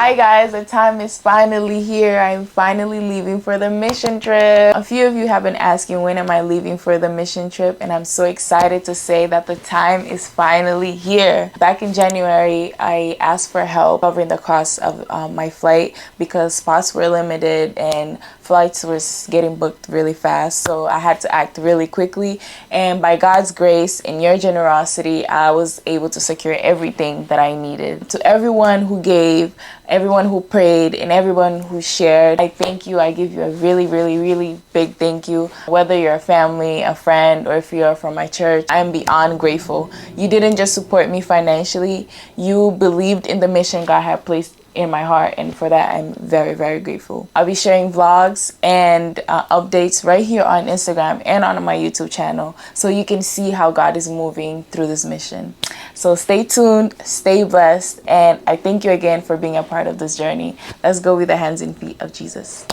Hi guys, the time is finally here. I'm finally leaving for the mission trip. A few of you have been asking when am I leaving for the mission trip, and I'm so excited to say that the time is finally here. Back in January, I asked for help covering the cost of my flight because spots were limited and flights was getting booked really fast, so I had to act really quickly, and by God's grace and your generosity, I was able to secure everything that I needed. To everyone who gave, everyone who prayed, and everyone who shared, I thank you. I give you a really big thank you. Whether you're a family, a friend, or if you're from my church, I'm beyond grateful. You didn't just support me financially, you believed in the mission God had placed in my heart, and for that I'm very grateful. I'll be sharing vlogs and updates right here on Instagram and on my YouTube channel, so you can see how God is moving through this mission. So stay tuned, stay blessed, and I thank you again for being a part of this journey. Let's go with the hands and feet of Jesus.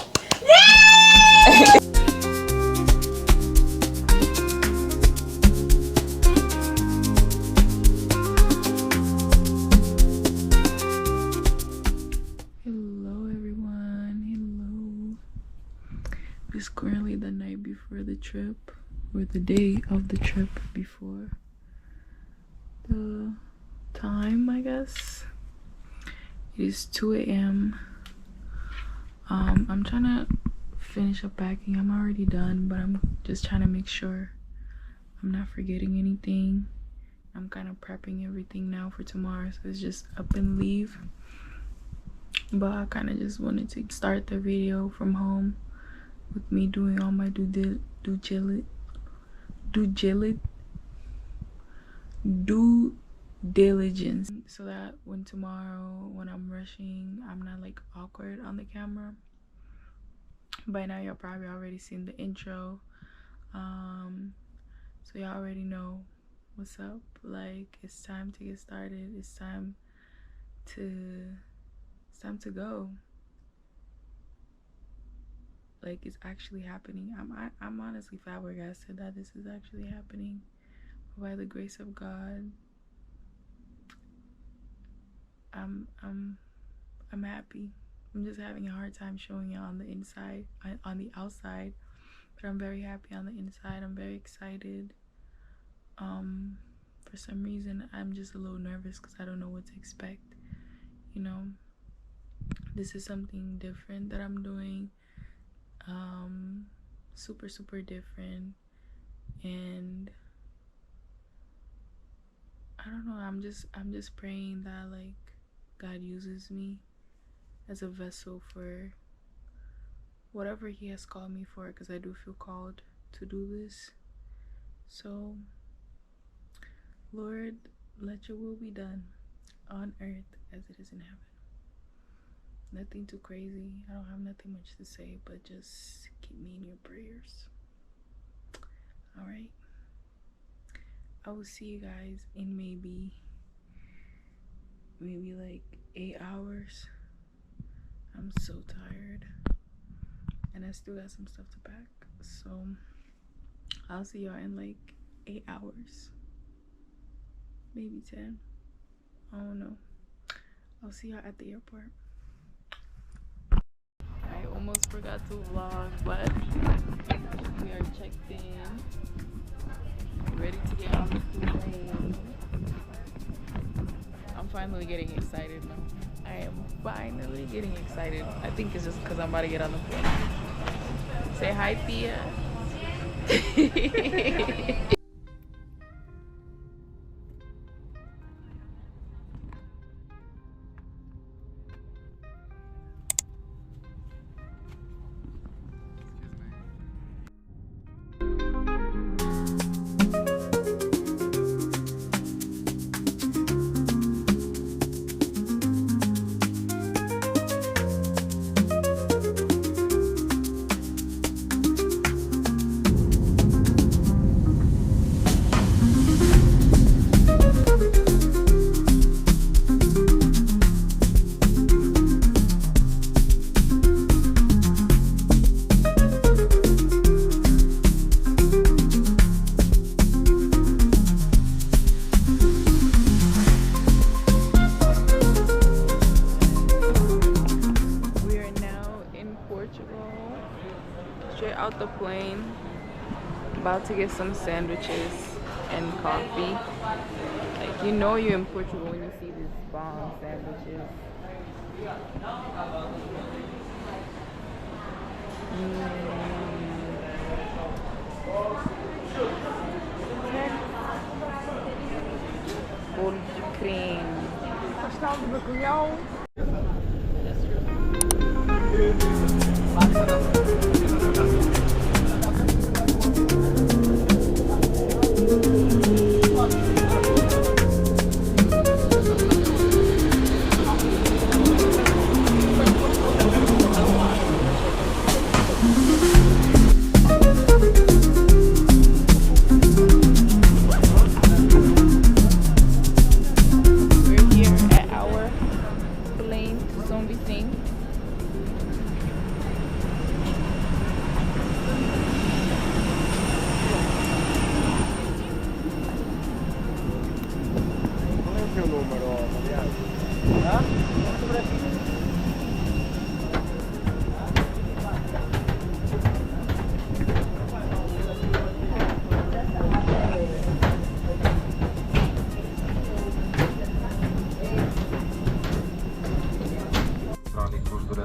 It's currently the night before the trip, or the day of the trip before. The time, I guess, is 2 a.m. I'm trying to finish up packing. I'm already done, but I'm just trying to make sure I'm not forgetting anything. I'm kind of prepping everything now for tomorrow, so it's just up and leave. But I kind of just wanted to start the video from home with me doing all my due diligence, so that when tomorrow, when I'm rushing, I'm not like awkward on the camera. By now y'all probably already seen the intro, so y'all already know what's up. Like, it's time to get started. It's time to go. Like, it's actually happening. I'm honestly flabbergasted that this is actually happening. By the grace of God, I'm happy. I'm just having a hard time showing it on the inside, on the outside, but I'm very happy on the inside. I'm very excited. For some reason, I'm just a little nervous because I don't know what to expect. You know, this is something different that I'm doing. Super different, and I don't know, I'm just praying that like God uses me as a vessel for whatever he has called me for, because I do feel called to do this. So Lord, let your will be done on earth as it is in heaven. Nothing too crazy. I don't have nothing much to say, but just keep me in your prayers. All right. I will see you guys in maybe like 8 hours. I'm so tired, and I still got some stuff to pack. So I'll see y'all in like 8 hours, maybe 10. I don't know. I'll see y'all at the airport. I almost forgot to vlog, but we are checked in, ready to get on the plane. I'm finally getting excited now. I am finally getting excited. I think it's just because I'm about to get on the plane. Say hi, Thea. out the plane, about to get some sandwiches and coffee. Like, you know you're in Portugal when you see these bomb sandwiches. Bolo de creme. Pastel de bacalhau.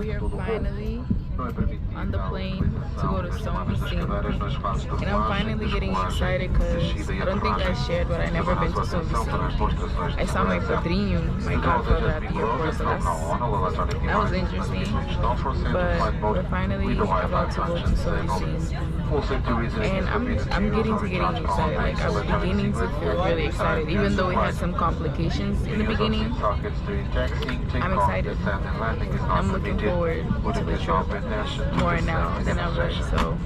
We are finally on the plane to go to São Vicente, and I'm finally getting excited because I don't think I shared, but I never been to São Vicente. I saw my padrinho, my godfather, at the airport, so that was interesting. But we're finally about to go to São Vicente, and I'm getting excited. Like, I'm beginning to feel really excited, even though we had some complications in the beginning. I'm excited. I'm looking forward to the trip more now than ever. So